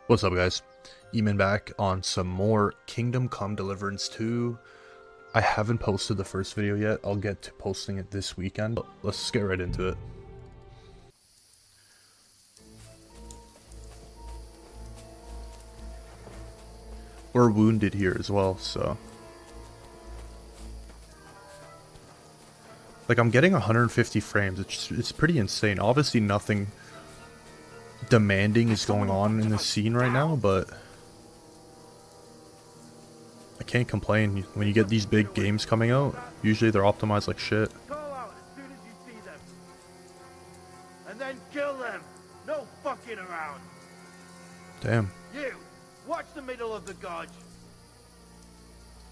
What's up, guys? Eamon back on some more Kingdom Come Deliverance 2. I haven't posted the first video yet. I'll get to posting it this weekend. Let's get right into it. We're wounded here as well, so... Like, I'm getting 150 frames. It's pretty insane. Obviously, nothing demanding is going on in the scene right now, but I can't complain. When you get these big games coming out, usually they're optimized like shit. Call out as soon as you see them. And then kill them. No fucking around. Damn. You, watch the middle of the gorge.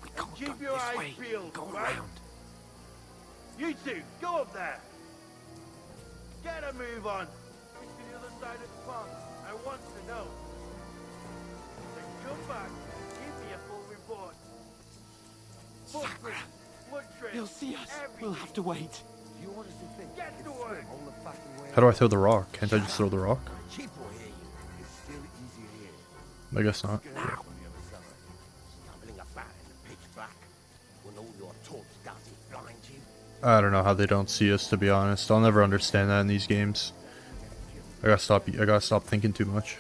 We can't Keep go your this eyes way. peeled, Go right? around. You two, go up there. Get a move on. It's to the other side of the pond. I want to know. Then come back and give me a full report. Footprints, blood trails, He'll see us. everything. We'll have to wait. You honestly think Get to work. all the fucking way? How do I throw the rock? Can't I just throw the rock? Cheap will hear you. It's still easier here. I guess not. Now. Stumbling about in the pitch black when all your torch does is blind you. I don't know how they don't see us, to be honest. I'll never understand that in these games. I gotta stop thinking too much.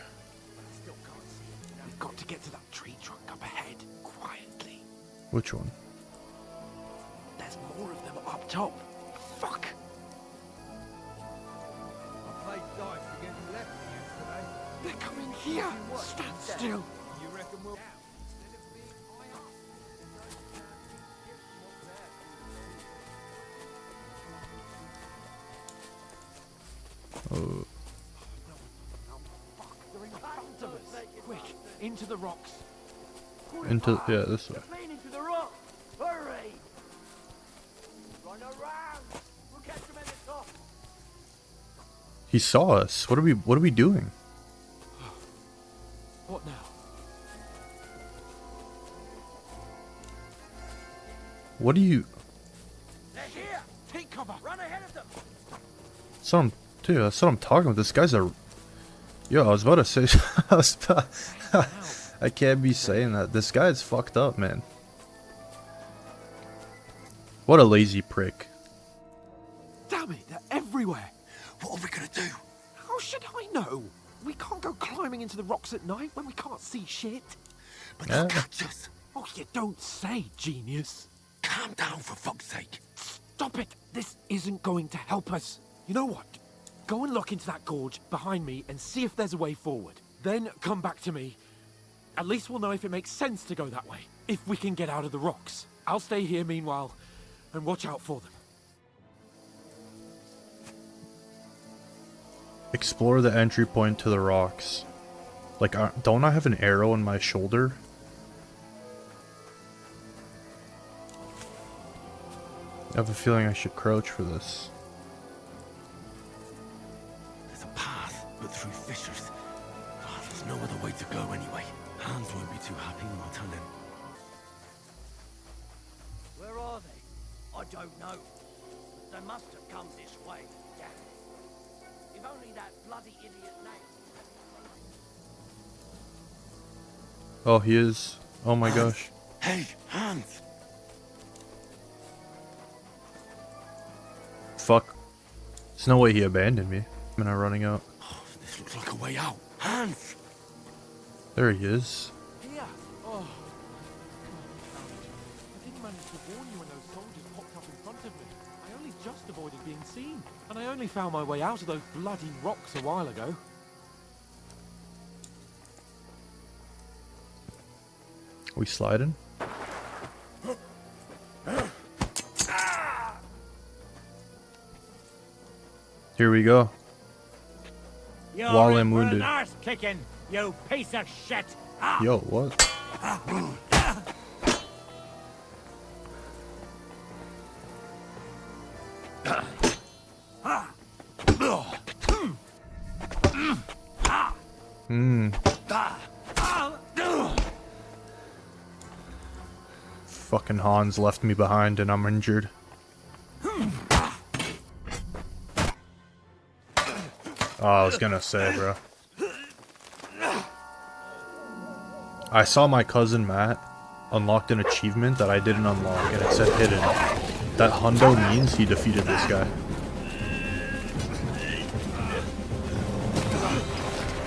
Still can't see it. We've got to get to that tree trunk up ahead, quietly. Which one? There's more of them up top. Fuck. I played dice against left today. They're coming here. Stand still. You reckon we'll... Oh, They're in front of us. Quick, into the rocks. yeah, this way. Lean into the rock! Hurry! Run around! We'll catch them at the top! He saw us. What are we doing? What now? What do you... They're here! Take cover. Run ahead of them! That's what I'm talking about. This guy's a... Yo, I was about to say... I can't be saying that. This guy's fucked up, man. What a lazy prick. Damn it, they're everywhere. What are we gonna do? How should I know? We can't go climbing into the rocks at night when we can't see shit. But Yeah. they'll catch us. Oh, you don't say, genius. Calm down for fuck's sake. Stop it! This isn't going to help us. You know what? Go and look into that gorge behind me and see if there's a way forward. Then come back to me. At least we'll know if it makes sense to go that way. If we can get out of the rocks. I'll stay here meanwhile and watch out for them. Explore the entry point to the rocks. Like, don't I have an arrow in my shoulder? I have a feeling I should crouch for this. There's a path, but through fissures. Oh, there's no other way to go anyway. Hans won't be too happy when I tell him. Where are they? I don't know. But they must have come this way. Yeah. If only that bloody idiot Nate. Oh, he is. Oh my gosh. Hey, Hans! Fuck. There's no way he abandoned me. I'm not running out. Oh, this looks like a way out. Hans! There he is. Here! Oh. I didn't manage to warn you when those soldiers popped up in front of me. I only just avoided being seen. And I only found my way out of those bloody rocks a while ago. We sliding? Here we go. You're While in I'm for wounded. an arse kicking, you piece of shit. Yo, what? Fucking Hans left me behind and I'm injured. Oh, I was gonna say, bro. I saw my cousin Matt unlocked an achievement that I didn't unlock, and it said hidden. That hundo means he defeated this guy.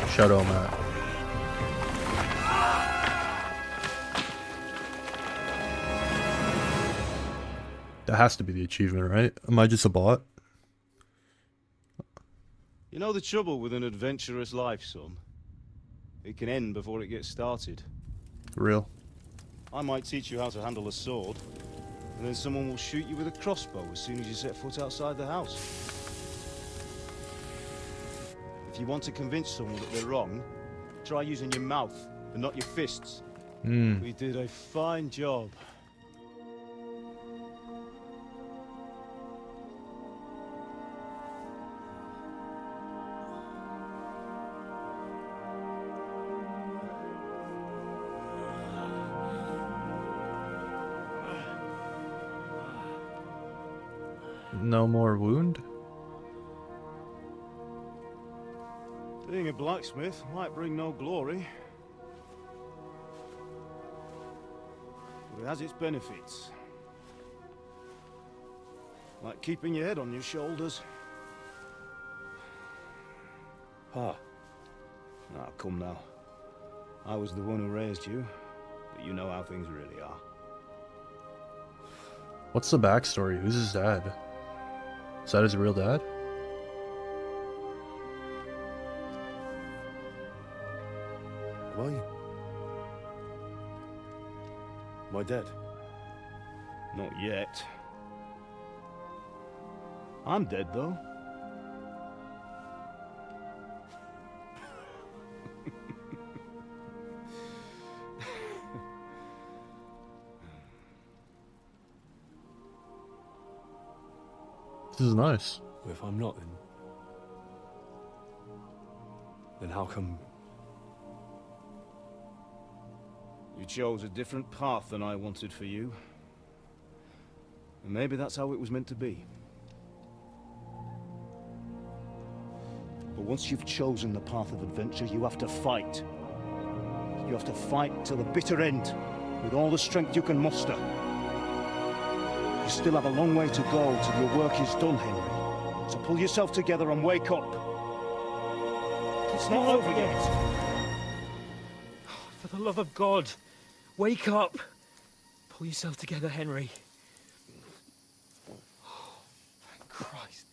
Shadow Matt. That has to be the achievement, right? Am I just a bot? You know the trouble with an adventurous life, son? It can end before it gets started. Real. I might teach you how to handle a sword, and then someone will shoot you with a crossbow as soon as you set foot outside the house. If you want to convince someone that they're wrong, try using your mouth and not your fists. We did a fine job. No more wound? Being a blacksmith might bring no glory, but it has its benefits. Like keeping your head on your shoulders. Ah, come now. I was the one who raised you, but you know how things really are. What's the backstory? Who's his dad? Is that his real dad? Why? Am I dead? Not yet. I'm dead, though. This is nice. If I'm not, then how come you chose a different path than I wanted for you? And maybe that's how it was meant to be. But once you've chosen the path of adventure, you have to fight. You have to fight till the bitter end, with all the strength you can muster. You still have a long way to go till your work is done, Henry. So pull yourself together and wake up. It's not over yet. For the love of God, wake up. Pull yourself together, Henry. Oh, thank Christ.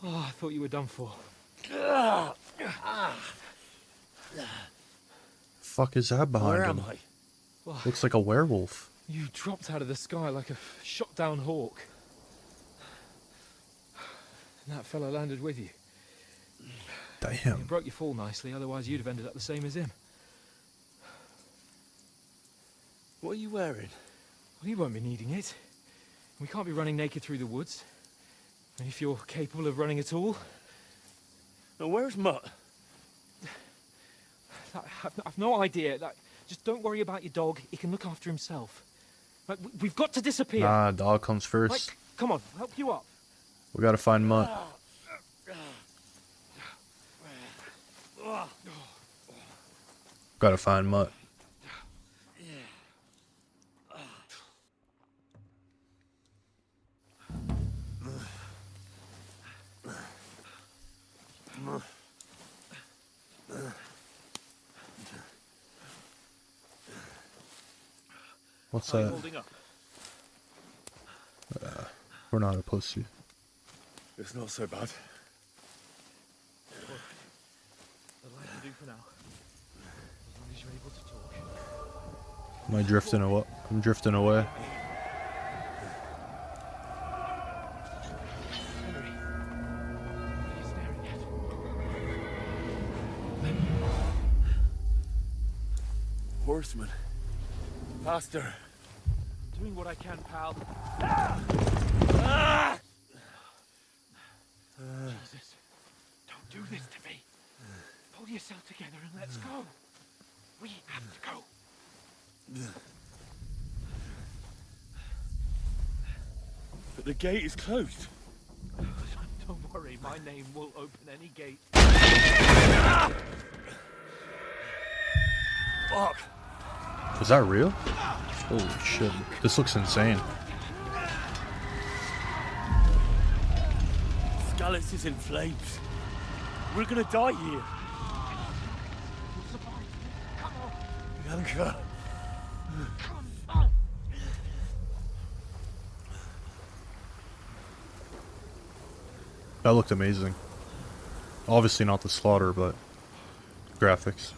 Oh, I thought you were done for. Fuck is that behind Where him? am I? Well, Looks like a werewolf. you dropped out of the sky like a shot-down hawk. And that fella landed with you. You Damn. broke your fall nicely, otherwise you'd have ended up the same as him. What are you wearing? Well, you won't be needing it. We can't be running naked through the woods. And if you're capable of running at all... Now, where's Mutt? I've no idea. Just don't worry about your dog. He can look after himself. Like, we've got to disappear. Nah, dog comes first. Like, come on, I'll help you up. We gotta find Mutt. Gotta find Mutt. What's How are you that? holding up? We're not opposed to. It's not so bad. That'll have to do for now. As long as you're able to talk. Am I drifting away? I'm drifting away. Henry, what are you staring at? Horseman. Faster. I'm doing what I can, pal. Jesus, don't do this to me. Pull yourself together and let's go. We have to go. But the gate is closed. Don't worry, my name will open any gate. Fuck. Is that real? Holy shit. This looks insane. Scallis is in flames. We're gonna die here. Bianca. That looked amazing. Obviously not the slaughter, but graphics.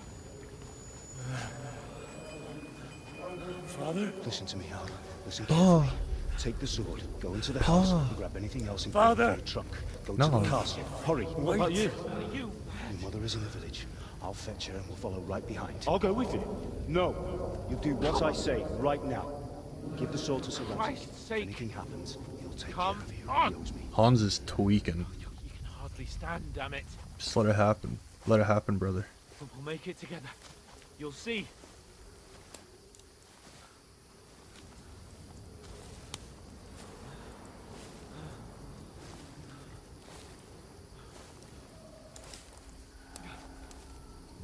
Father? Listen to me, Hal. Listen carefully. Take the sword, go into the house, and grab anything else in Father! the trunk. Go No. to the castle. Hurry. What about you? Your mother is in the village. I'll fetch her and we'll follow right behind. I'll go with you. No. You do what I say right now. Give the sword to Sir Ramsay. Christ's If sake. anything happens, he'll take Come care of you. on. He owes me. Hans is tweaking. You can hardly stand, damn it. Just let it happen. Let it happen, brother. But we'll make it together. You'll see.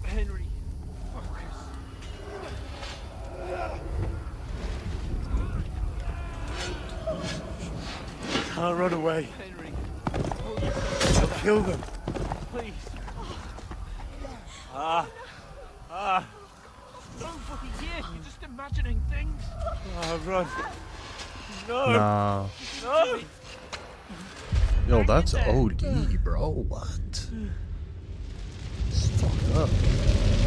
Henry, focus. Can't run away. Henry, hold yourself I'll together, kill them. please. Nobody here. You're just imagining things. Run. No. Nah. No. Yo, that's OD, bro. What? It's fucked up.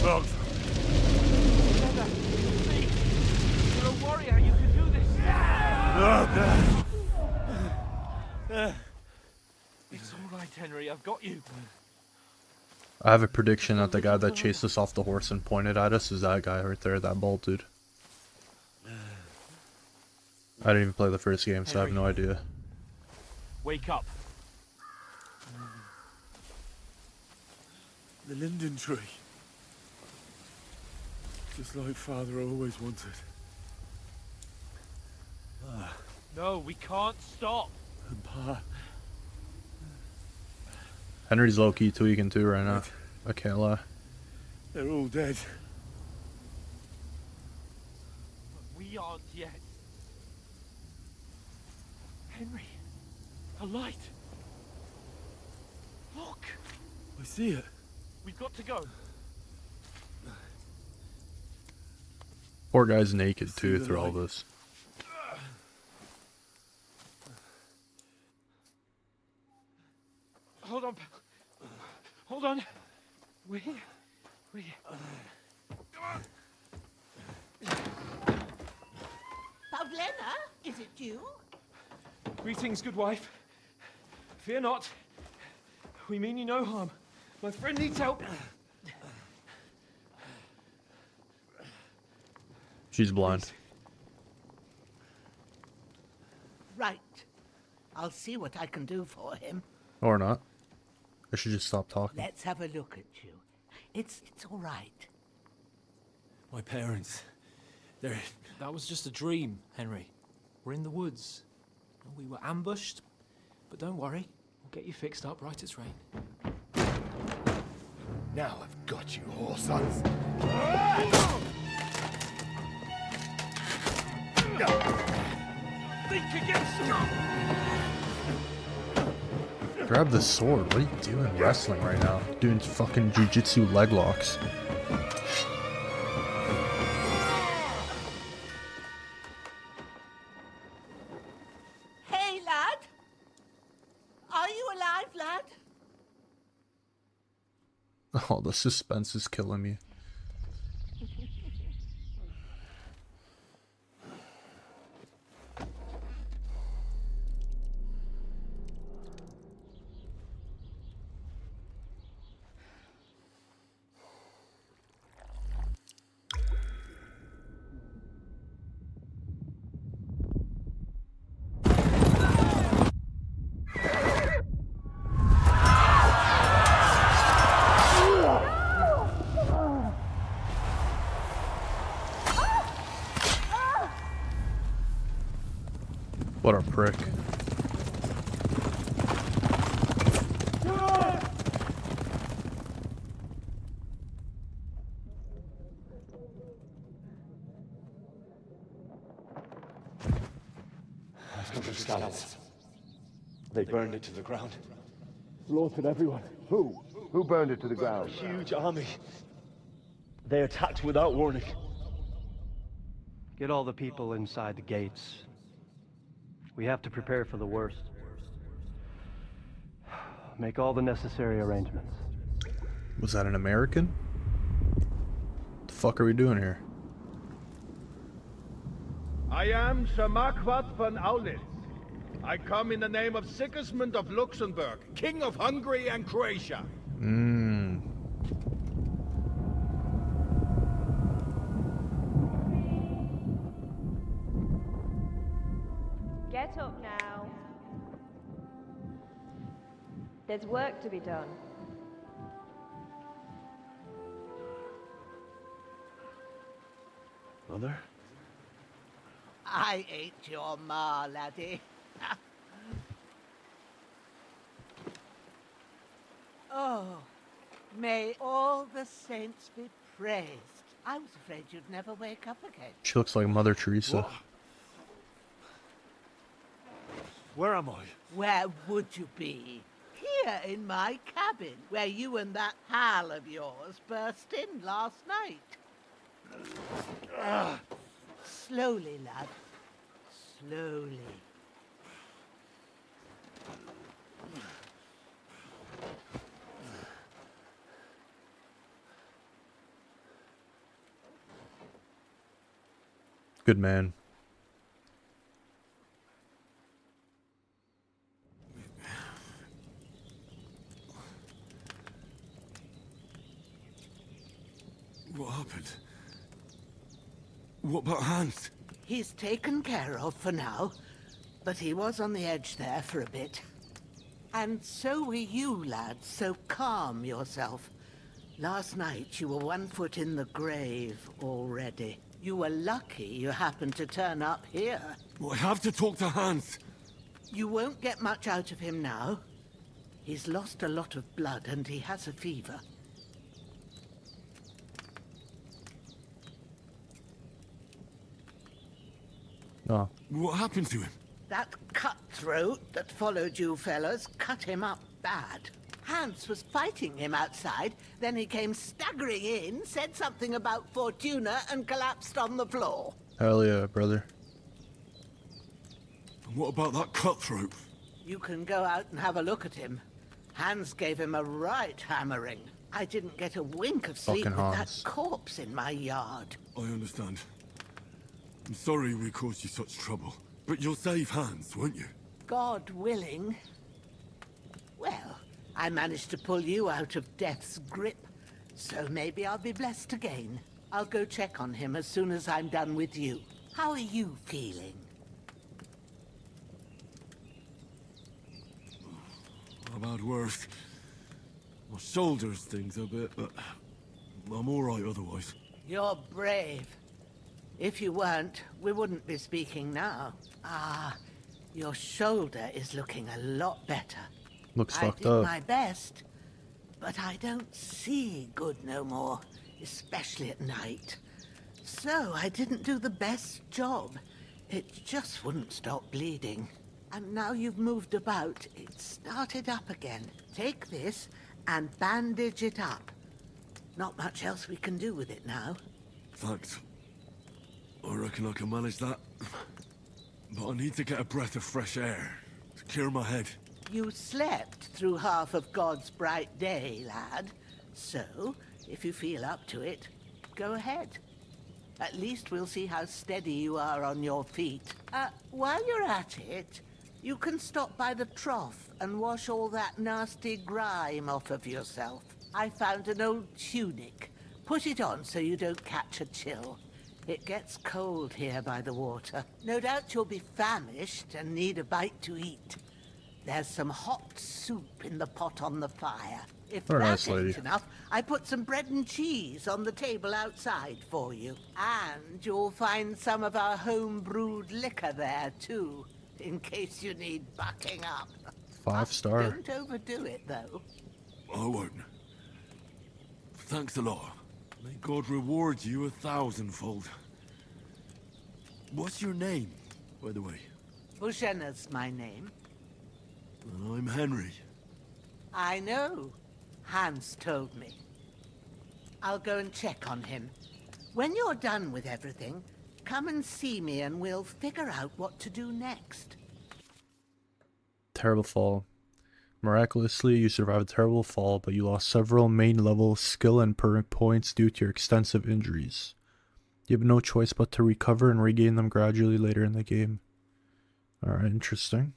Run. Together. Please. You're a warrior. You can do this. It's all right, Henry. I've got you. I have a prediction that the guy that chased us off the horse and pointed at us is that guy right there, that bald dude. I didn't even play the first game, so I have no idea. Wake up. The linden tree. Just like Father always wanted. No, we can't stop. And Pa. Henry's low-key tweaking too right now. I can't lie. They're all dead. But we aren't yet. Henry, a light. Look, I see it. we've got to go. Poor guy's naked See too the through all light. this. Hold on, pal. Hold on. We're here. We're here. Pavlena, is it you? Greetings, good wife. Fear not. We mean you no harm. My friend needs help. She's blind. Right. I'll see what I can do for him. Or not. I should just stop talking. Let's have a look at you. It's all right. My parents. They're... That was just a dream, Henry. We're in the woods. We were ambushed, but don't worry. We'll get you fixed up right as rain. Now I've got you, whore sons. Think against Grab the sword. What are you doing wrestling right now? Doing fucking jujitsu leg locks. Hey, lad. Are you alive, lad? Oh, the suspense is killing me. What a prick. scallops. They burned it to the ground. Slaughtered everyone. Who? Who burned it to the ground? Huge army. They attacked without warning. Get all the people inside the gates. We have to prepare for the worst. Make all the necessary arrangements. Was that an American? The fuck are we doing here? I am Sir Marquardt von Aulitz. I come in the name of Sigismund of Luxembourg, King of Hungary and Croatia. Get up now. There's work to be done. Mother? I ain't your ma, laddie. Oh, may all the saints be praised. I was afraid you'd never wake up again. She looks like Mother Teresa. What? Where am I? Where would you be? Here in my cabin, where you and that pal of yours burst in last night. Slowly, lad. Slowly. Good man. What happened? What about Hans? He's taken care of for now, but he was on the edge there for a bit. And so were you, lad, so calm yourself. Last night you were 1 foot in the grave already. You were lucky you happened to turn up here. Well, I have to talk to Hans. You won't get much out of him now. He's lost a lot of blood and he has a fever. Oh. What happened to him? That cutthroat that followed you fellas cut him up bad. Hans was fighting him outside, then he came staggering in, said something about Fortuna, and collapsed on the floor. Hell yeah, brother. And what about that cutthroat? You can go out and have a look at him. Hans gave him a right hammering. I didn't get a wink of sleep Fucking with Hans. that corpse in my yard. I understand. I'm sorry we caused you such trouble. But you'll save Hans, won't you? God willing. Well, I managed to pull you out of death's grip, so maybe I'll be blessed again. I'll go check on him as soon as I'm done with you. How are you feeling? I've had worse. My shoulders stings a bit, but I'm alright otherwise. You're brave. If you weren't, we wouldn't be speaking now. Ah, your shoulder is looking a lot better. Looks I fucked did up. my best, but I don't see good no more, especially at night. So I didn't do the best job. It just wouldn't stop bleeding. And now you've moved about, it started up again. Take this and bandage it up. Not much else we can do with it now. Thanks. I reckon I can manage that. But I need to get a breath of fresh air to clear my head. You slept through half of God's bright day, lad. So, if you feel up to it, go ahead. At least we'll see how steady you are on your feet. While you're at it, you can stop by the trough and wash all that nasty grime off of yourself. I found an old tunic. Put it on so you don't catch a chill. It gets cold here by the water. No doubt you'll be famished and need a bite to eat. There's some hot soup in the pot on the fire. If Very that nice, lady. ain't enough, I put some bread and cheese on the table outside for you. And you'll find some of our home-brewed liquor there, too, in case you need bucking up. 5-star. Don't overdo it, though. I won't. Thanks a lot. May God reward you 1,000-fold. What's your name, by the way? Bushenna's my name. And I'm Henry. I know. Hans told me. I'll go and check on him. When you're done with everything, come and see me and we'll figure out what to do next. Terrible fall. Miraculously, you survived a terrible fall, but you lost several main level skill and perk points due to your extensive injuries. You have no choice but to recover and regain them gradually later in the game. Alright, interesting.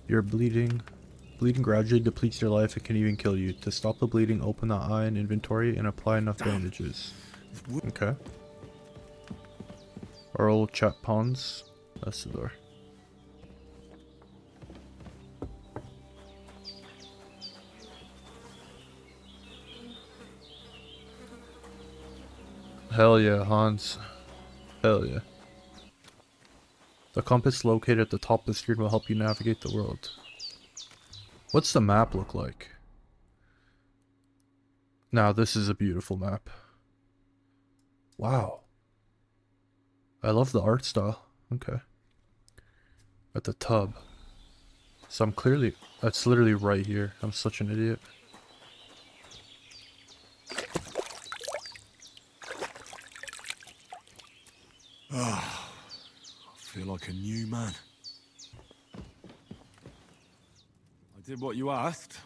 You're bleeding. Bleeding gradually depletes your life and can even kill you. To stop the bleeding, open the eye in inventory and apply enough bandages. Okay. Oral chat pawns. That's the door. Hell yeah, Hans. Hell yeah. The compass located at the top of the screen will help you navigate the world. What's the map look like? Now this is a beautiful map. Wow. I love the art style. Okay. At the tub. So I'm clearly... That's literally right here. I'm such an idiot. Ah, I feel like a new man. I did what you asked.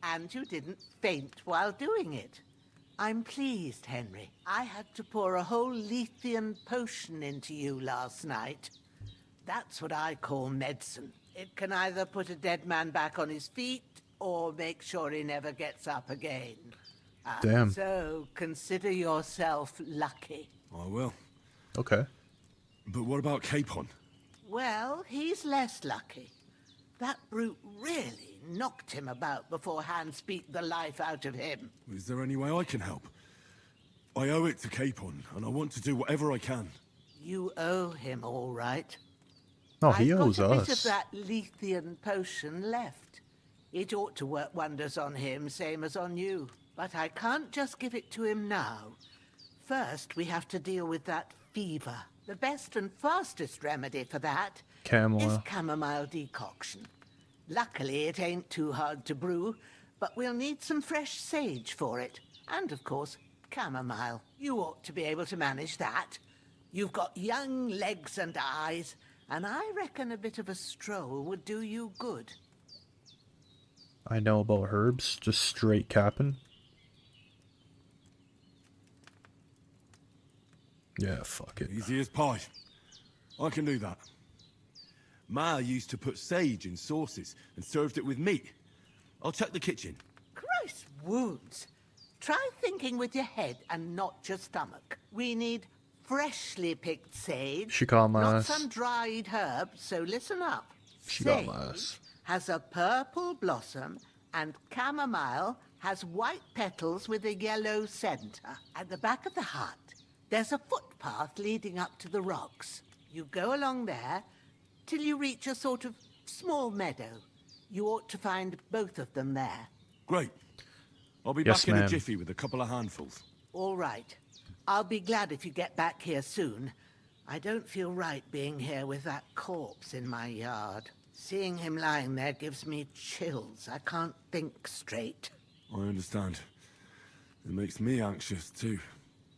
And you didn't faint while doing it. I'm pleased, Henry. I had to pour a whole Lethean potion into you last night. That's what I call medicine. It can either put a dead man back on his feet, or make sure he never gets up again. Damn. So, consider yourself lucky. I will. Okay. But what about Capon? Well, he's less lucky. That brute really knocked him about before Hans beat the life out of him. Is there any way I can help? I owe it to Capon, and I want to do whatever I can. You owe him, all right. No, he I've owes got a bit of us. that Lethean potion left. It ought to work wonders on him, same as on you. But I can't just give it to him now. First, we have to deal with that fever. The best and fastest remedy for that is Chamomile. chamomile decoction. Luckily, it ain't too hard to brew, but we'll need some fresh sage for it. And, of course, chamomile. You ought to be able to manage that. You've got young legs and eyes, and I reckon a bit of a stroll would do you good. I know about herbs. Just straight capping. Yeah, fuck it. Easy as pie. I can do that. Ma used to put sage in sauces and served it with meat. I'll check the kitchen. Christ wounds. Try thinking with your head and not your stomach. We need freshly picked sage, She got my not ass. some dried herb, so listen up. She got my ass. Has a purple blossom, and chamomile has white petals with a yellow center. At the back of the hut, there's a footpath leading up to the rocks. You go along there till you reach a sort of small meadow. You ought to find both of them there. Great. I'll be Yes, back in a ma'am. jiffy with a couple of handfuls. All right. I'll be glad if you get back here soon. I don't feel right being here with that corpse in my yard. Seeing him lying there gives me chills. I can't think straight. I understand. It makes me anxious too.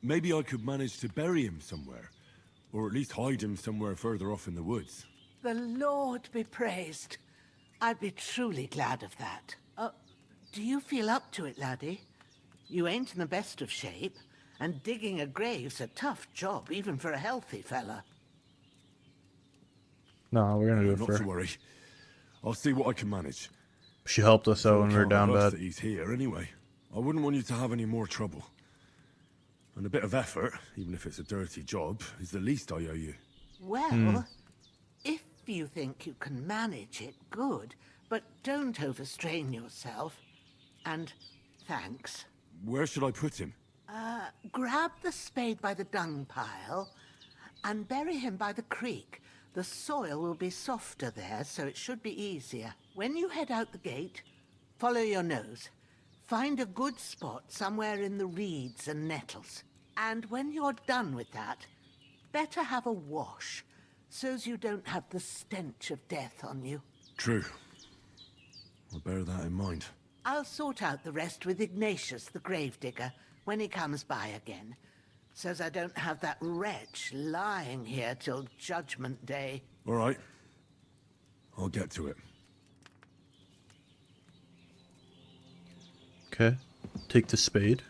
Maybe I could manage to bury him somewhere. Or at least hide him somewhere further off in the woods. The Lord be praised. I'd be truly glad of that. Do you feel up to it, laddie? You ain't in the best of shape, and digging a grave's a tough job, even for a healthy fella. No, we're gonna do it Not for to her. worry. I'll see what I can manage. She helped us out when we were Can't down have us bad. that he's here anyway. I wouldn't want you to have any more trouble. And a bit of effort, even if it's a dirty job, is the least I owe you. Well, if you think you can manage it, good. But don't overstrain yourself. And thanks. Where should I put him? Grab the spade by the dung pile and bury him by the creek. The soil will be softer there, so it should be easier. When you head out the gate, follow your nose. Find a good spot somewhere in the reeds and nettles. And when you're done with that, better have a wash, so's you don't have the stench of death on you. True. I'll bear that in mind. I'll sort out the rest with Ignatius, the gravedigger, when he comes by again, so's I don't have that wretch lying here till Judgment Day. All right. I'll get to it. Okay. Take the spade.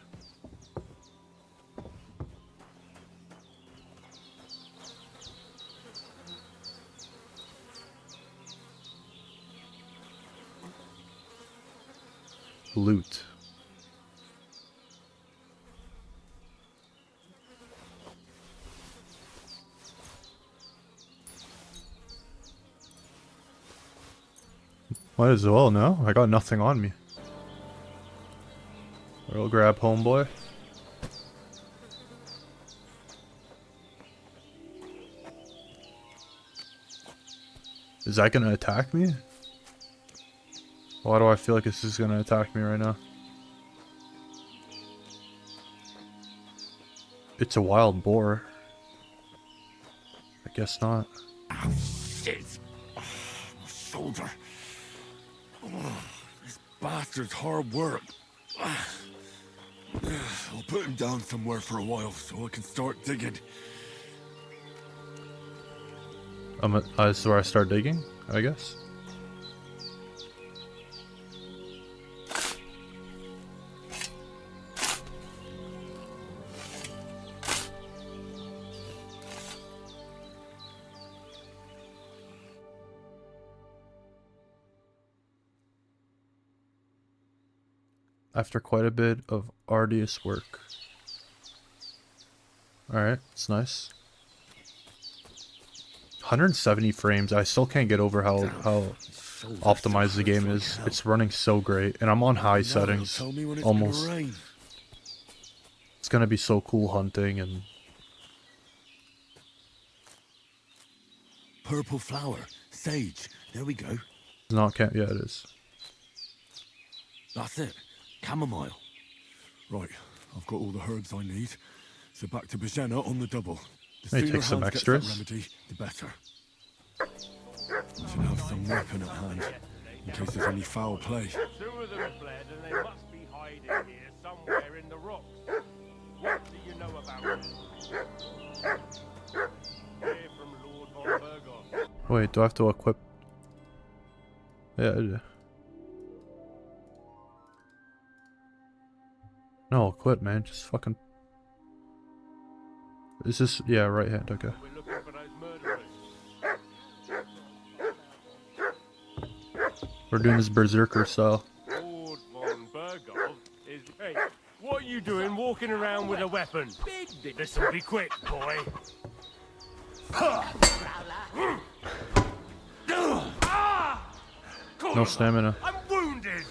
Loot. Might as well, no? I got nothing on me. I'll grab homeboy. Is that gonna attack me? Why do I feel like this is gonna attack me right now? It's a wild boar. I guess not. Oh, shit. Oh, my shoulder. Oh, this bastard's hard work. I'll put him down somewhere for a while so I can start digging. This is where I start digging, I guess. After quite a bit of arduous work. Alright, it's nice. 170 frames. I still can't get over how optimized the game is. It's running so great. And I'm on high settings. Almost. It's gonna be so cool hunting and... Purple flower. Sage. There we go. It's not yeah, it is. That's it. Chamomile. Right, I've got all the herbs I need. So back to Bajena on the double. The May sooner take some Hans gets that extras. remedy, the better. I should have some weapon at hand, in case there's any foul play. Two of them fled, and they must be hiding here somewhere in the rocks. What do you know about it? Hear from Lord von Burgos. Wait, do I have to equip? Yeah, I do. No, equip, man. Just fucking... Is this... Yeah, right hand, okay. We're looking for those murderers. We're doing this berserker style. Lord von Burgos is... Hey, what are you doing walking around with a weapon? This'll be quick, boy. No stamina. I'm wounded.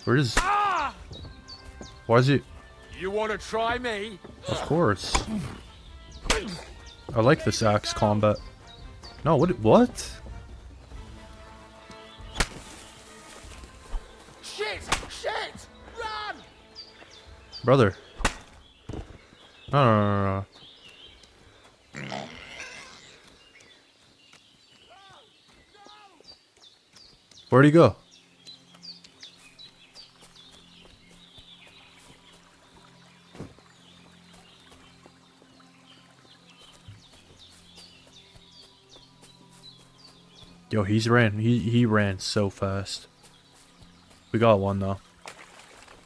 Where is... Why is he... You want to try me? Of course. I like this axe combat. No, what? Shit! Shit! Run! Brother. No. Where'd he go? Yo, he ran so fast. We got one though.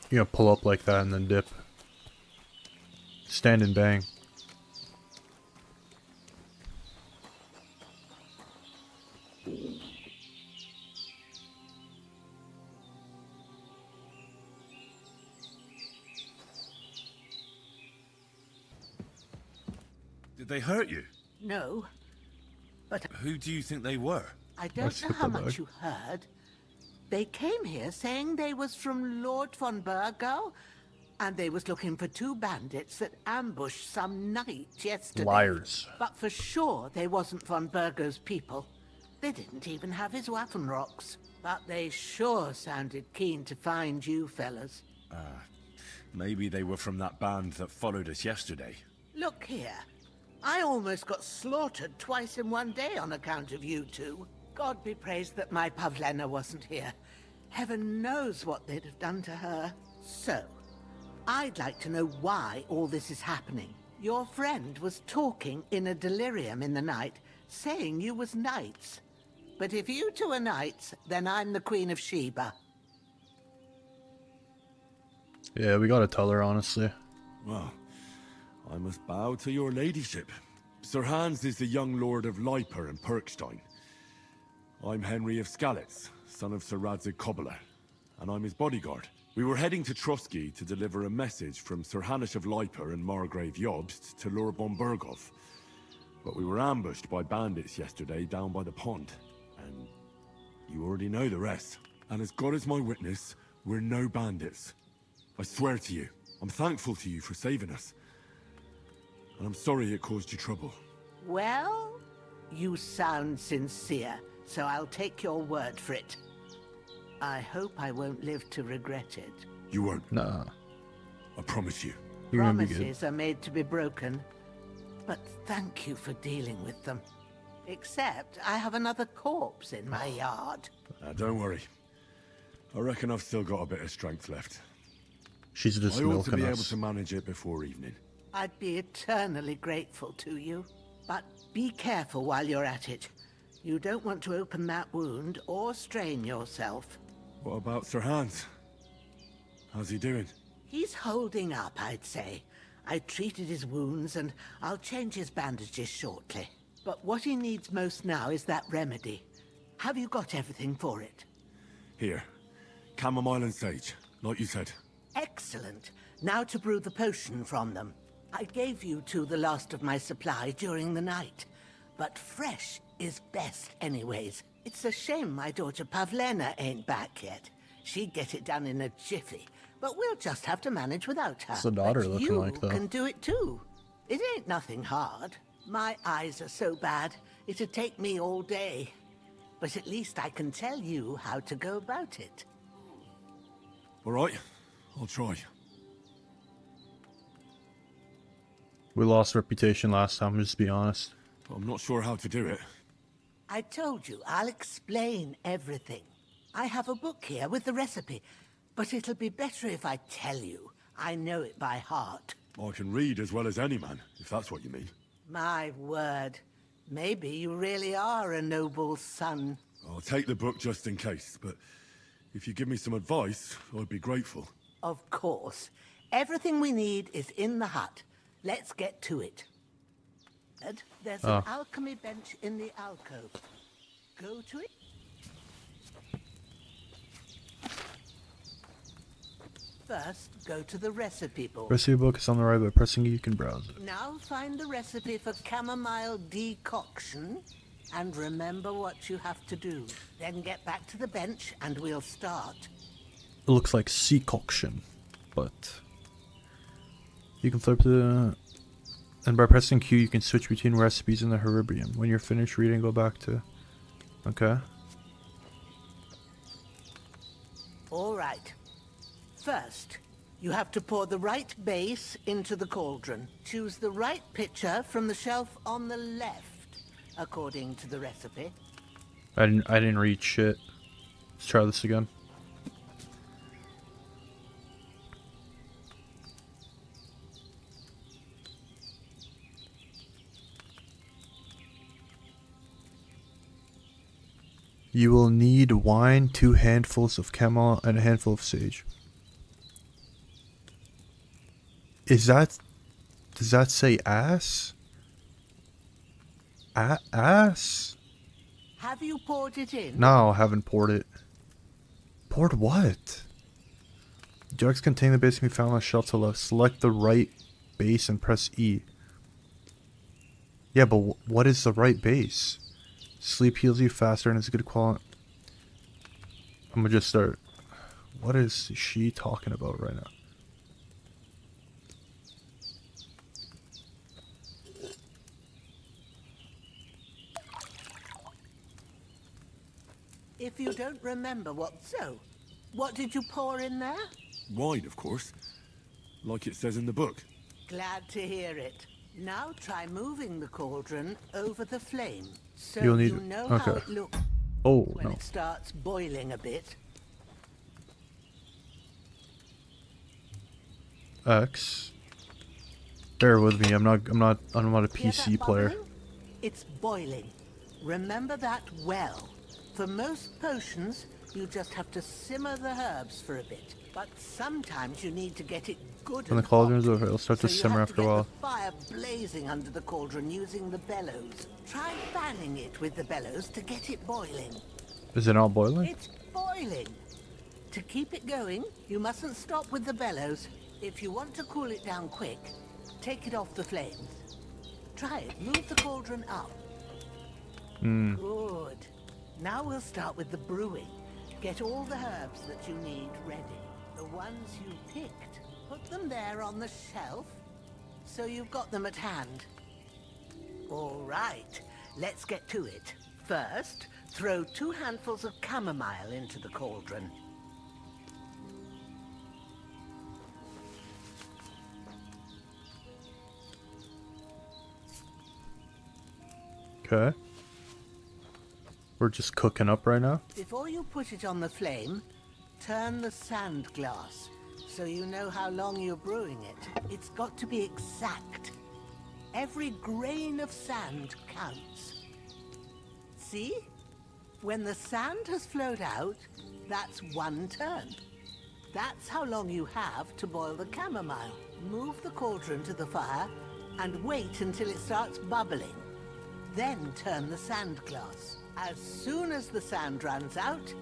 You gonna pull up like that and then dip. Stand and bang. Did they hurt you? No, but Who do you think they were? I don't know how much you heard. They came here saying they was from Lord von Burgo, and they was looking for two bandits that ambushed some knight yesterday. Liars. But for sure they wasn't von Burgo's people. They didn't even have his Waffenrocks. But they sure sounded keen to find you fellas. Maybe they were from that band that followed us yesterday. Look here. I almost got slaughtered twice in one day on account of you two. God be praised that my Pavlena wasn't here. Heaven knows what they'd have done to her. So, I'd like to know why all this is happening. Your friend was talking in a delirium in the night, saying you was knights. But if you two are knights, then I'm the Queen of Sheba. Yeah, we gotta tell her, honestly. Well, I must bow to your ladyship. Sir Hans is the young lord of Leiper and Perkstein. I'm Henry of Skalitz, son of Sir Radzig Kobyla, and I'm his bodyguard. We were heading to Trotsky to deliver a message from Sir Hanush of Leiper and Margrave Jobst to Lord von Berghoff. But we were ambushed by bandits yesterday down by the pond, and you already know the rest. And as God is my witness, we're no bandits. I swear to you, I'm thankful to you for saving us. And I'm sorry it caused you trouble. Well, you sound sincere, so I'll take your word for it. I hope I won't live to regret it. You won't. Nah. I promise you. You're gonna be good. Promises are made to be broken, but thank you for dealing with them. Except I have another corpse in my yard. Don't worry. I reckon I've still got a bit of strength left. She's just I ought to milking be able us. to manage it before evening. I'd be eternally grateful to you. But be careful while you're at it. You don't want to open that wound or strain yourself. What about Sir Hans? How's he doing? He's holding up, I'd say. I treated his wounds and I'll change his bandages shortly. But what he needs most now is that remedy. Have you got everything for it? Here. Chamomile and sage, like you said. Excellent. Now to brew the potion from them. I gave you two the last of my supply during the night. But fresh is best anyways. It's a shame my daughter Pavlena ain't back yet. She'd get it done in a jiffy. But we'll just have to manage without her. What's the daughter But looking you like, though? can do it too. It ain't nothing hard. My eyes are so bad, it'd take me all day. But at least I can tell you how to go about it. All right, I'll try. We lost reputation last time, just to be honest. But I'm not sure how to do it. I told you, I'll explain everything. I have a book here with the recipe, but it'll be better if I tell you. I know it by heart. I can read as well as any man, if that's what you mean. My word. Maybe you really are a noble son. I'll take the book just in case, but if you give me some advice, I'd be grateful. Of course. Everything we need is in the hut. Let's get to it. Ed, there's an alchemy bench in the alcove. Go to it. First, go to the recipe book. Recipe book is on the right. By pressing it, you can browse it. Now find the recipe for chamomile decoction, and remember what you have to do. Then get back to the bench, and we'll start. It looks like seacoction, but you can flip the... And by pressing Q, you can switch between recipes in the herbarium. When you're finished reading, go back to... Okay. All right. First, you have to pour the right base into the cauldron. Choose the right pitcher from the shelf on the left, according to the recipe. I didn't read shit. Let's try this again. You will need wine, 2 handfuls of chamomile, and a handful of sage. Does that say ass? Ass? Have you poured it in? No, I haven't poured it. Poured what? Jugs contain the base can be found on the shelf to the left. Select the right base and press E. Yeah, but what is the right base? Sleep heals you faster and it's good quality. I'm gonna just start. What is she talking about right now? If you don't remember what did you pour in there? Wine, of course. like it says in the book. Glad to hear it. Now try moving the cauldron over the flame, so You'll need you know okay. how it looks Oh when no. it starts boiling a bit. X. Bear with me. I'm not a Hear PC that player. bubbling? It's boiling. Remember that well. For most potions, you just have to simmer the herbs for a bit. But sometimes you need to get it good When the and cauldron's hot. over, it'll start So to you simmer have to after a get while. the fire blazing under the cauldron using the bellows. Try fanning it with the bellows to get it boiling. Is it not boiling? It's boiling. To keep it going, you mustn't stop with the bellows. If you want to cool it down quick, take it off the flames. Try it. Move the cauldron up. Good. Now we'll start with the brewing. Get all the herbs that you need ready. The ones you picked. Put them there on the shelf, so you've got them at hand. All right, let's get to it. First, throw 2 handfuls of chamomile into the cauldron. Okay. We're just cooking up right now. Before you put it on the flame, turn the sand glass so you know how long you're brewing it. It's got to be exact. Every grain of sand counts. See? When the sand has flowed out, that's 1 turn. That's how long you have to boil the chamomile. Move the cauldron to the fire and wait until it starts bubbling. Then turn the sand glass. As soon as the sand runs out,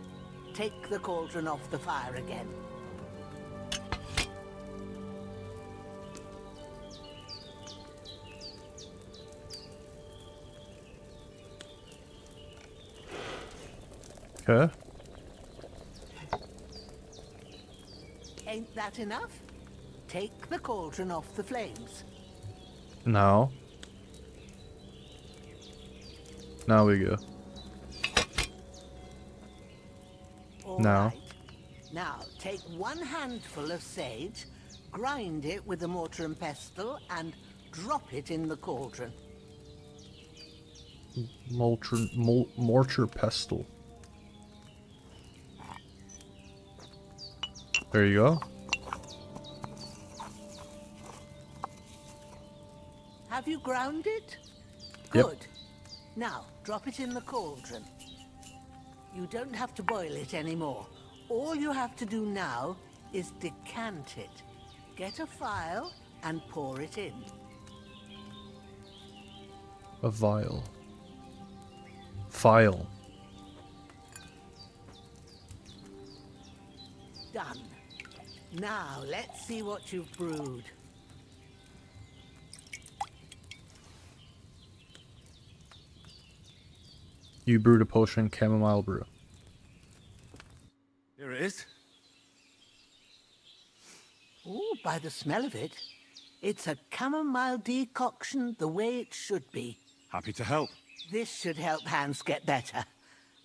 take the cauldron off the fire again. Okay. Ain't that enough? Take the cauldron off the flames. Now. Now we go. All Now. right. Now, take 1 handful of sage, grind it with a mortar and pestle, and drop it in the cauldron. Mortar pestle. There you go. Have you ground it? Yep. Good. Now, drop it in the cauldron. You don't have to boil it anymore. All you have to do now is decant it. Get a phial and pour it in. A vial. File. Done. Now, let's see what you've brewed. You brewed a potion chamomile brew. Here it is. Ooh, by the smell of it, it's a chamomile decoction the way it should be. Happy to help. This should help Hans get better.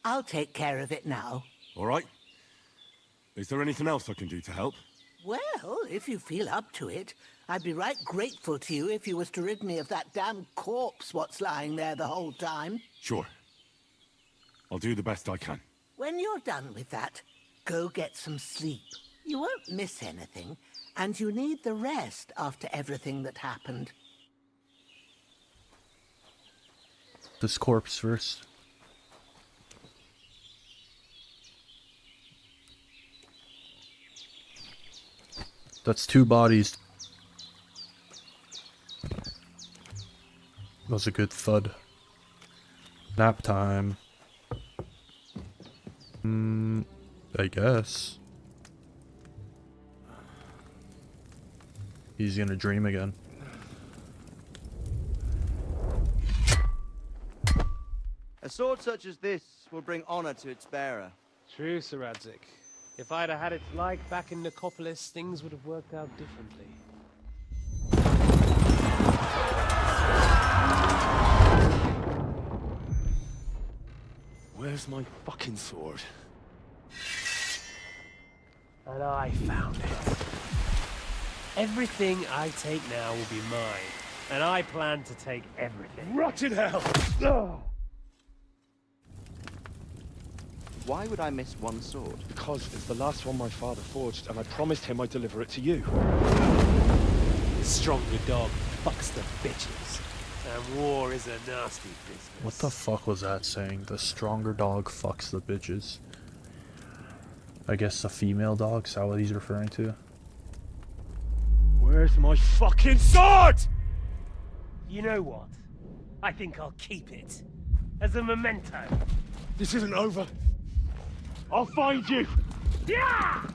I'll take care of it now. All right. Is there anything else I can do to help? Well, if you feel up to it, I'd be right grateful to you if you was to rid me of that damn corpse what's lying there the whole time. Sure. I'll do the best I can. When you're done with that, go get some sleep. You won't miss anything, and you need the rest after everything that happened. This corpse first. That's 2 bodies. That was a good thud. Nap time. I guess. He's gonna dream again. A sword such as this will bring honor to its bearer. True, Sir Radzik. If I'd have had its like back in Nicopolis, things would have worked out differently. Where's my fucking sword? And I found it. Everything I take now will be mine, and I plan to take everything. Rotten hell! Why would I miss one sword? Because it's the last one my father forged, and I promised him I'd deliver it to you. The stronger dog fucks the bitches, and war is a nasty business. What the fuck was that saying? The stronger dog fucks the bitches. I guess the female dog, is that what he's referring to? Where's my fucking sword? You know what? I think I'll keep it. As a memento. This isn't over. I'll find you! Yeah!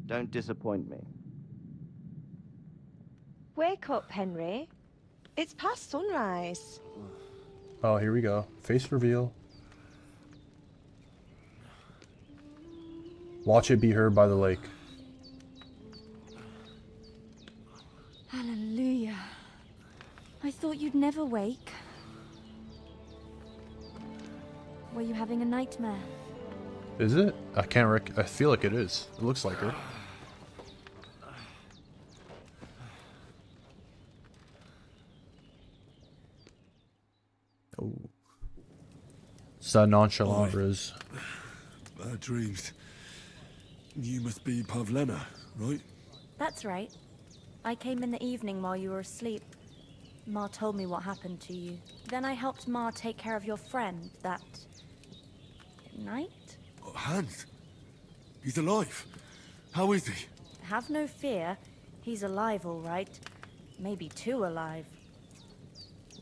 Don't disappoint me. Wake up, Henry. It's past sunrise. Oh, here we go. Face reveal. Watch it be heard by the lake. Hallelujah. I thought you'd never wake. Were you having a nightmare? Is it? I can't I feel like it is. It looks like her. Oh. It's that nonchalant Riz. Bad dreams. You must be Pavlena, right? That's right. I came in the evening while you were asleep. Ma told me what happened to you. Then I helped Ma take care of your friend that night? Oh, Hans. He's alive. How is he? Have no fear. He's alive, all right. Maybe too alive.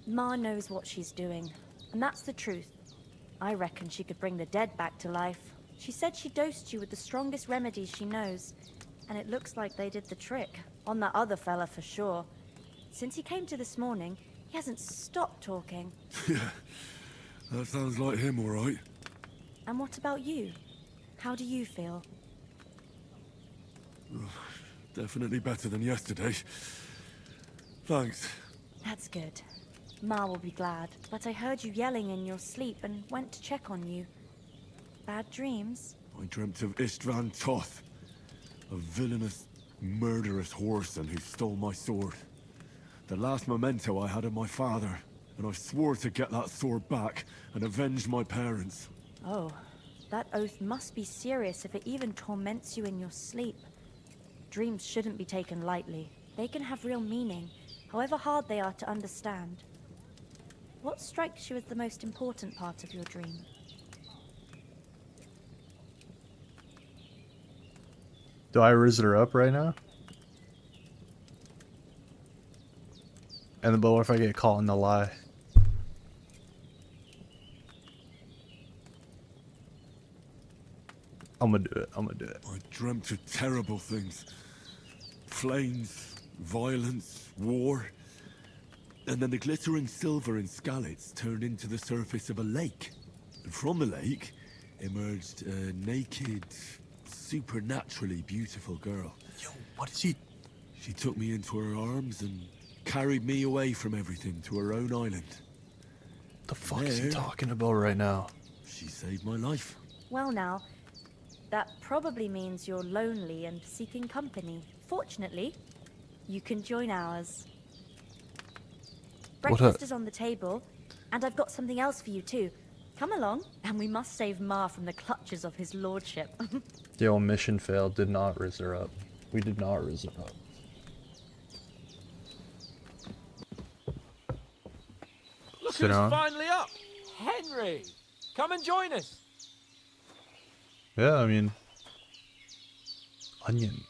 Ma knows what she's doing, and that's the truth. I reckon she could bring the dead back to life. She said she dosed you with the strongest remedies she knows, and it looks like they did the trick. On that other fella for sure. Since he came to this morning, he hasn't stopped talking. Yeah, that sounds like him, all right. And what about you? How do you feel? Definitely better than yesterday. Thanks. That's good. Ma will be glad, but I heard you yelling in your sleep and went to check on you. Bad dreams? I dreamt of Istvan Toth, a villainous, murderous whoreson who stole my sword. The last memento I had of my father, and I swore to get that sword back and avenge my parents. Oh, that oath must be serious if it even torments you in your sleep. Dreams shouldn't be taken lightly. They can have real meaning, however hard they are to understand. What strikes you as the most important part of your dream? Do I riz her up right now? And then, but what if I get caught in the lie? I'm gonna do it. I'm gonna do it. I dreamt of terrible things. Flames, violence, war. And then the glittering silver in Skalitz turned into the surface of a lake. And from the lake emerged a naked, supernaturally beautiful girl. Yo, what is he? She took me into her arms and carried me away from everything to her own island. The fuck is he talking about right now? She saved my life. Well now, that probably means you're lonely and seeking company. Fortunately, you can join ours. Breakfast is on the table, and I've got something else for you too. Come along, and we must save Ma from the clutches of his lordship. Yo, mission failed. Did not riz her up. We did not riz her up. Look Sit who's down. finally up! Henry! Come and join us! Yeah, I mean... Onion.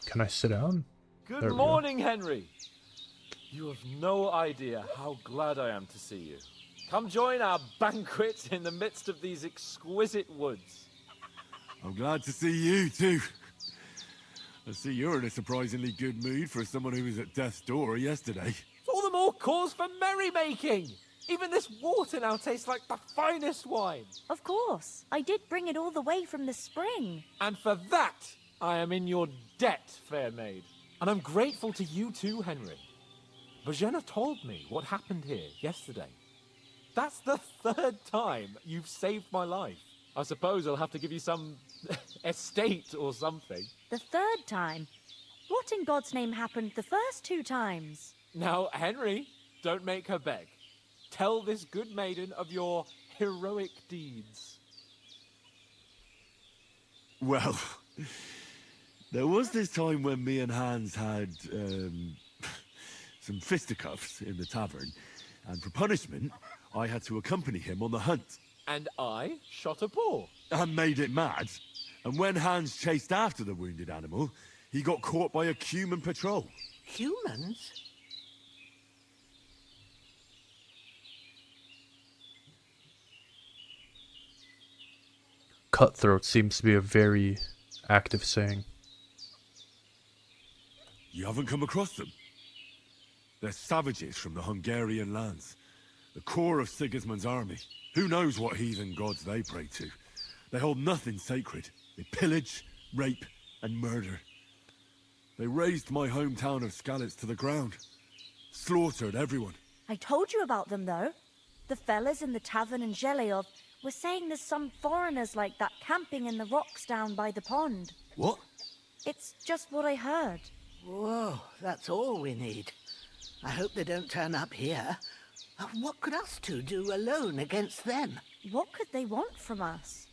Can I sit down? Good There we go. morning, Henry! You have no idea how glad I am to see you. Come join our banquet in the midst of these exquisite woods. I'm glad to see you, too. I see you're in a surprisingly good mood for someone who was at death's door yesterday. It's all the more cause for merrymaking! Even this water now tastes like the finest wine. Of course, I did bring it all the way from the spring. And for that, I am in your debt, fair maid. And I'm grateful to you too, Henry. Bojena told me what happened here yesterday. That's the third time you've saved my life. I suppose I'll have to give you some estate or something. The third time? What in God's name happened the first 2 times? Now, Henry, don't make her beg. Tell this good maiden of your heroic deeds. Well, there was this time when me and Hans had, some fisticuffs in the tavern, and for punishment, I had to accompany him on the hunt. And I shot a boar. And made it mad. And when Hans chased after the wounded animal, he got caught by a human patrol. Humans? Cutthroat seems to be a very active saying. You haven't come across them? They're savages from the Hungarian lands. The core of Sigismund's army. Who knows what heathen gods they pray to? They hold nothing sacred. They pillage, rape, and murder. They razed my hometown of Skalitz to the ground. Slaughtered everyone. I told you about them, though. The fellas in the tavern in Zheleov were saying there's some foreigners like that camping in the rocks down by the pond. What? It's just what I heard. Whoa, that's all we need. I hope they don't turn up here. What could us two do alone against them? What could they want from us?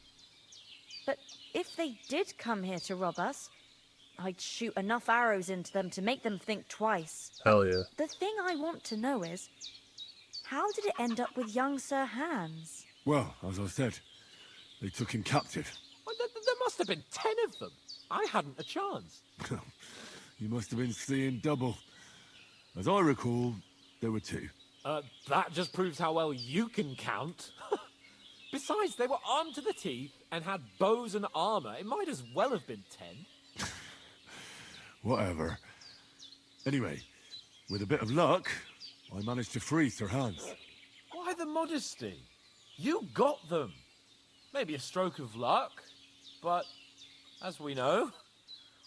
But if they did come here to rob us, I'd shoot enough arrows into them to make them think twice. Hell yeah. The thing I want to know is, how did it end up with young Sir Hans? Well, as I said, they took him captive. Well, there must have been 10 of them. I hadn't a chance. You must have been seeing double. As I recall, there were 2. That just proves how well you can count. Besides, they were armed to the teeth and had bows and armor. It might as well have been 10. Whatever. Anyway, with a bit of luck, I managed to free Sir Hans. Why the modesty? You got them. Maybe a stroke of luck, but as we know,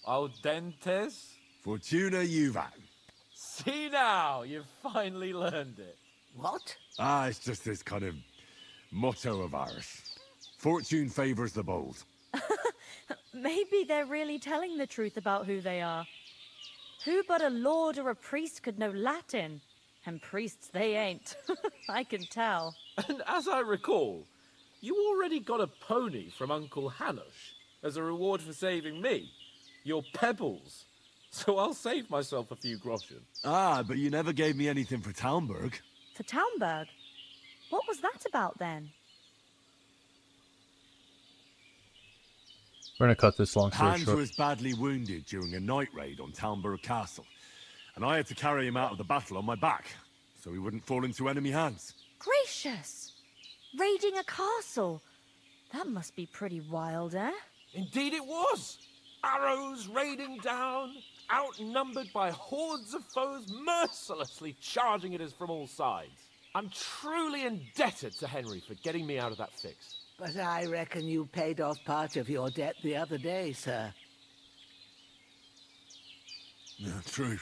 al dentes. Fortuna juvat. See now, you've finally learned it. What? It's just this kind of motto of ours. Fortune favors the bold. Maybe they're really telling the truth about who they are. Who but a lord or a priest could know Latin? And priests they ain't. I can tell. And as I recall, you already got a pony from Uncle Hanush as a reward for saving me. Your pebbles. So I'll save myself a few groschen. But you never gave me anything for Talmberg. For Talmberg? What was that about then? We're gonna cut this long story Hans short. was badly wounded during a night raid on Talmberg Castle, and I had to carry him out of the battle on my back, so he wouldn't fall into enemy hands. Gracious! Raiding a castle? That must be pretty wild, eh? Indeed it was! Arrows raining down, outnumbered by hordes of foes mercilessly charging at us from all sides. I'm truly indebted to Henry for getting me out of that fix. But I reckon you paid off part of your debt the other day, sir. Yeah, true.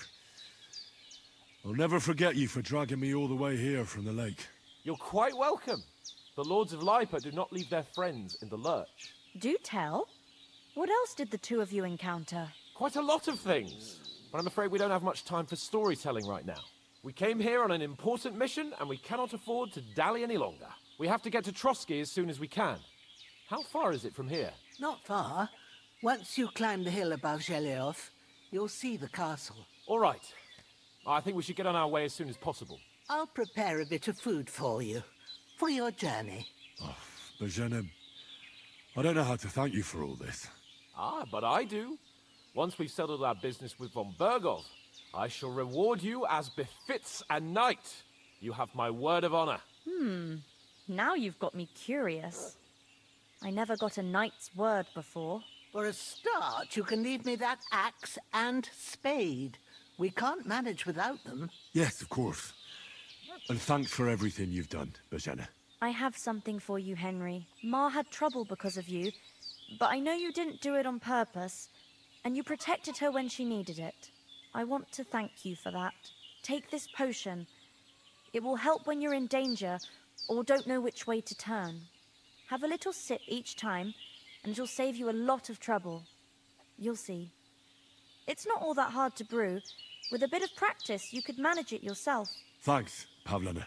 I'll never forget you for dragging me all the way here from the lake. You're quite welcome. The Lords of Lipa do not leave their friends in the lurch. Do tell. What else did the two of you encounter? Quite a lot of things. But I'm afraid we don't have much time for storytelling right now. We came here on an important mission, and we cannot afford to dally any longer. We have to get to Trotsky as soon as we can. How far is it from here? Not far. Once you climb the hill above Zheleov, you'll see the castle. All right. I think we should get on our way as soon as possible. I'll prepare a bit of food for you, for your journey. Bozhena, I don't know how to thank you for all this. But I do. Once we've settled our business with von Bergov, I shall reward you as befits a knight. You have my word of honor. Now you've got me curious. I never got a knight's word before. For a start, you can leave me that axe and spade. We can't manage without them. Yes, of course. And thanks for everything you've done, Bozhena. I have something for you, Henry. Ma had trouble because of you, but I know you didn't do it on purpose, and you protected her when she needed it. I want to thank you for that. Take this potion. It will help when you're in danger or don't know which way to turn. Have a little sip each time, and it'll save you a lot of trouble. You'll see. It's not all that hard to brew. With a bit of practice, you could manage it yourself. Thanks, Pavlana.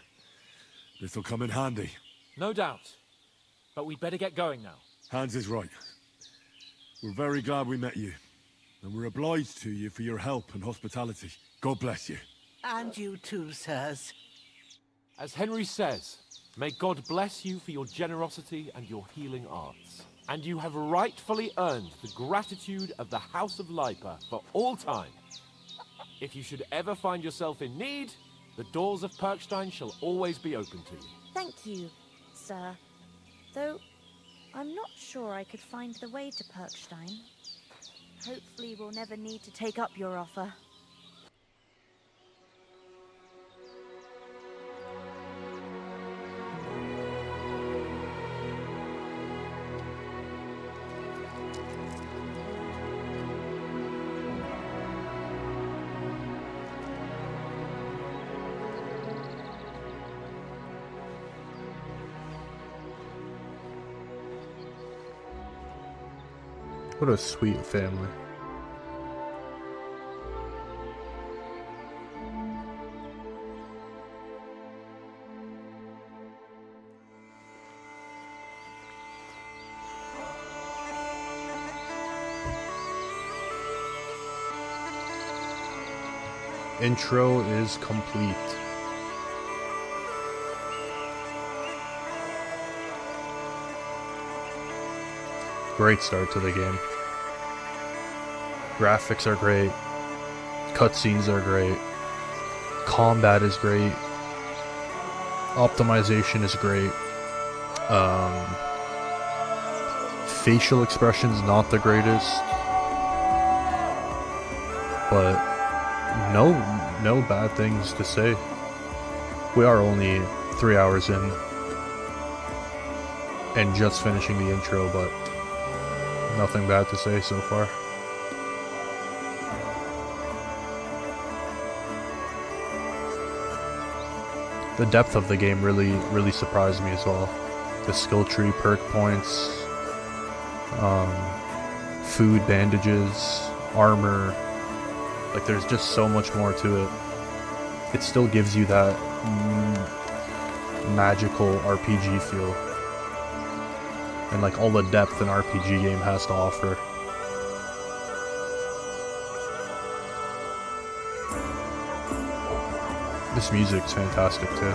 This'll come in handy. No doubt. But we'd better get going now. Hans is right. We're very glad we met you. And we're obliged to you for your help and hospitality. God bless you. And you too, sirs. As Henry says, may God bless you for your generosity and your healing arts. And you have rightfully earned the gratitude of the House of Lipa for all time. If you should ever find yourself in need, the doors of Perkstein shall always be open to you. Thank you, sir. Though, I'm not sure I could find the way to Perkstein. Hopefully we'll never need to take up your offer. What a sweet family. Intro is complete. Great start to the game. Graphics are great. Cutscenes are great. Combat is great. Optimization is great. Facial expressions not the greatest, but no bad things to say. We are only 3 hours in and just finishing the intro, but nothing bad to say so far. The depth of the game really surprised me as well. The skill tree, perk points, food, bandages, armor. Like, there's just so much more to it. It still gives you that magical RPG feel. And like all the depth an RPG game has to offer. This music's fantastic too.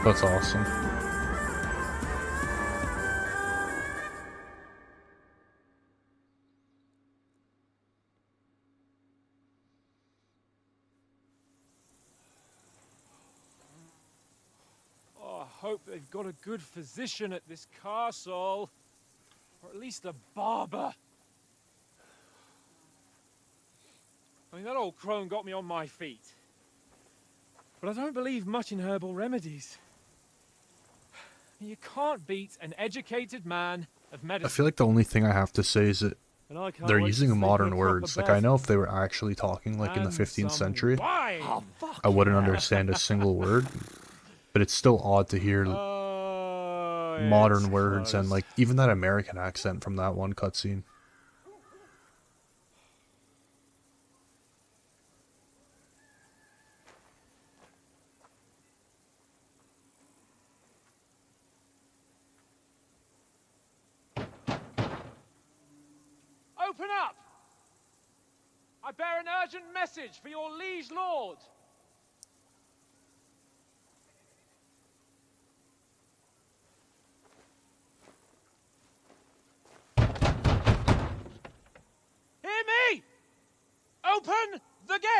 That's awesome. Oh, I hope they've got a good physician at this castle. Or at least a barber. I mean, that old crone got me on my feet. But I don't believe much in herbal remedies. You can't beat an educated man of medicine. I feel like the only thing I have to say is that they're using modern words. Like, I know if they were actually talking like in the 15th century, I wouldn't understand a single word. But it's still odd to hear modern words and like even that American accent from that one cutscene. Open up! I bear an urgent message for your liege lord.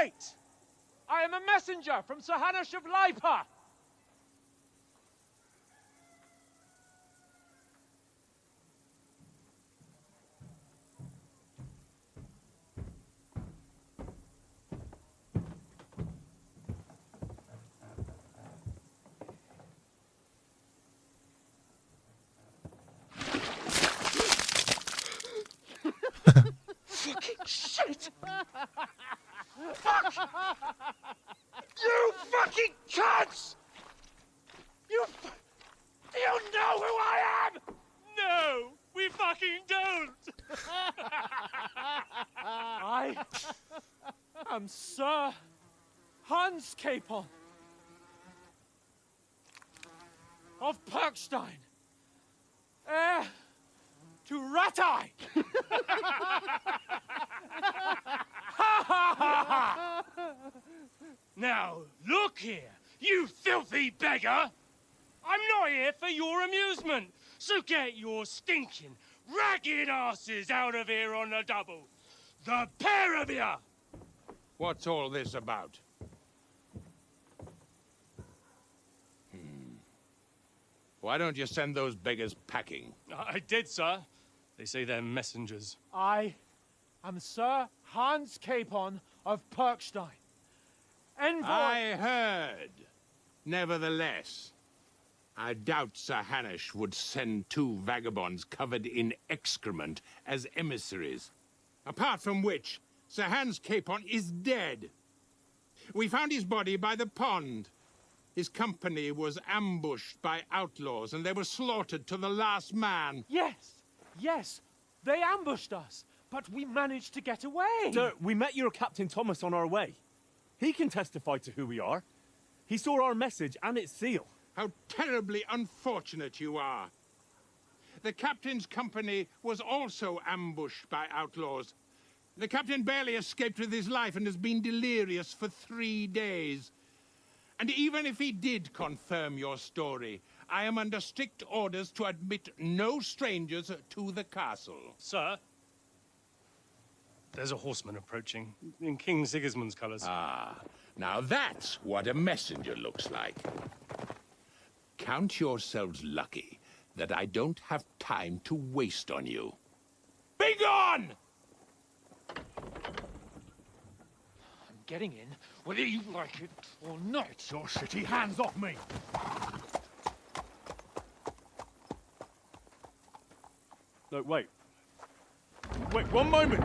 Wait! I am a messenger from Sir Hanush of Lipa! Fucking shit! Fuck! You fucking cunts! You know who I am? No, we fucking don't! I am Sir Hans Capon of Perkstein, heir to Ratai! Now, look here, you filthy beggar! I'm not here for your amusement, so get your stinking, ragged asses out of here on the double. The pair of you! What's all this about? Why don't you send those beggars packing? I did, sir. They say they're messengers. I am Sir Hans Capon of Perkstein. Envoy... I heard. Nevertheless, I doubt Sir Hanush would send two vagabonds covered in excrement as emissaries. Apart from which, Sir Hans Capon is dead. We found his body by the pond. His company was ambushed by outlaws, and they were slaughtered to the last man. Yes, they ambushed us, but we managed to get away. Sir, we met your Captain Thomas on our way. He can testify to who we are. He saw our message and its seal. How terribly unfortunate you are. The captain's company was also ambushed by outlaws. The captain barely escaped with his life and has been delirious for 3 days. And even if he did confirm your story, I am under strict orders to admit no strangers to the castle. Sir, there's a horseman approaching in King Sigismund's colours. Ah, now that's what a messenger looks like. Count yourselves lucky that I don't have time to waste on you. Be gone! I'm getting in, whether you like it or not. Your shitty hands off me! No, wait. Wait, one moment!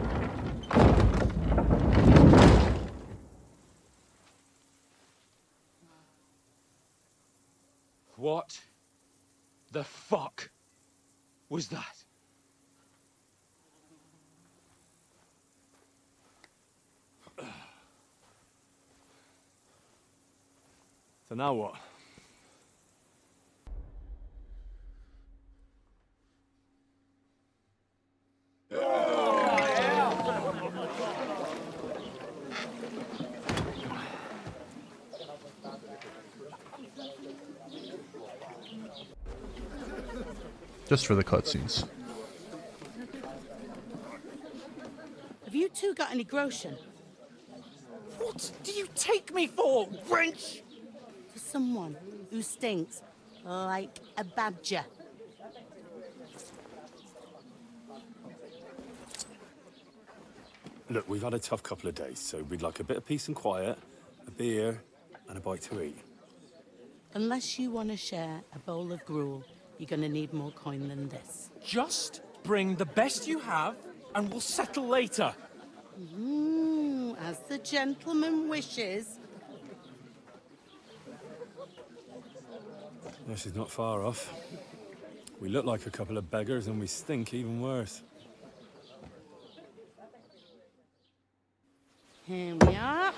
What the fuck was that? So now what? Just for the cutscenes. Have you two got any groschen? What do you take me for, wench? For someone who stinks like a badger. Look, we've had a tough couple of days, so we'd like a bit of peace and quiet, a beer, and a bite to eat. Unless you want to share a bowl of gruel, you're going to need more coin than this. Just bring the best you have, and we'll settle later. As the gentleman wishes. Yeah, she's not far off. We look like a couple of beggars, and we stink even worse. Here we are.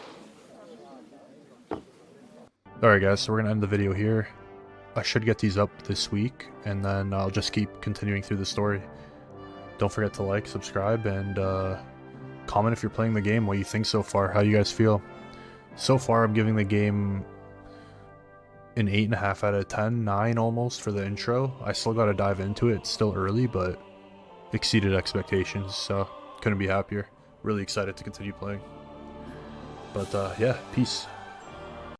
Alright guys, so we're going to end the video here. I should get these up this week, and then I'll just keep continuing through the story. Don't forget to like, subscribe, and comment if you're playing the game, what you think so far, how you guys feel. So far, I'm giving the game an 8.5 out of 10, 9 almost for the intro. I still got to dive into it, it's still early, but exceeded expectations, so couldn't be happier. Really excited to continue playing. But yeah, peace.